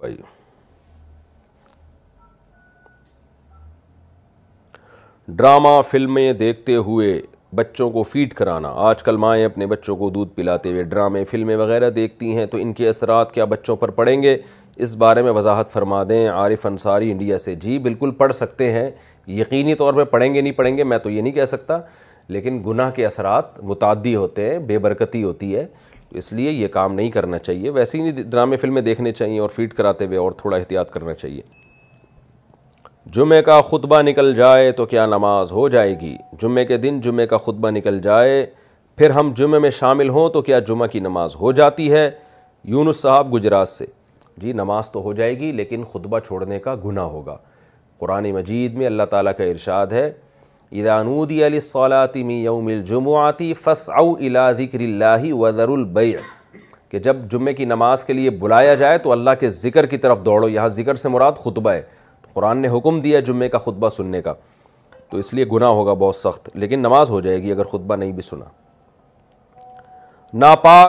भाई। ड्रामा फिल्में देखते हुए बच्चों को फीड कराना। आजकल माएँ अपने बच्चों को दूध पिलाते हुए ड्रामे फिल्में वगैरह देखती हैं, तो इनके असरात क्या बच्चों पर पड़ेंगे, इस बारे में वजाहत फरमा दें आरिफ अंसारी इंडिया से। जी बिल्कुल पढ़ सकते हैं, यकीनी तौर पे पढ़ेंगे नहीं पढ़ेंगे मैं तो ये नहीं कह सकता, लेकिन गुनाह के असरात मुताद्दी होते हैं, बेबरकती होती है, तो इसलिए ये काम नहीं करना चाहिए। वैसे ही ड्रामे फिल्में देखने चाहिए और फीड कराते हुए और थोड़ा एहतियात करना चाहिए। जुमे का खुतबा निकल जाए तो क्या नमाज हो जाएगी? जुमे के दिन जुमे का खुतबा निकल जाए फिर हम जुमे में शामिल हों तो क्या जुमा की नमाज हो जाती है? यूनुस साहब गुजरात से। जी नमाज तो हो जाएगी, लेकिन खुतबा छोड़ने का गुनाह होगा। कुरान मजीद में अल्लाह ताला का इरशाद है, इज़ा नूदिया लिस्सलाति मिन यौमिल जुमुअति फस्अउ इला ज़िक्रिल्लाहि वज़रुल बैअ, कि जब जुम्मे की नमाज के लिए बुलाया जाए तो अल्लाह के ज़िक्र की तरफ दौड़ो। यहाँ ज़िक्र से मुराद खुतबा है। कुरान ने हुक्म दिया जुम्मे का खुतबा सुनने का, तो इसलिए गुनाह होगा बहुत सख्त, लेकिन नमाज हो जाएगी अगर खुतबा नहीं भी सुना। नापाक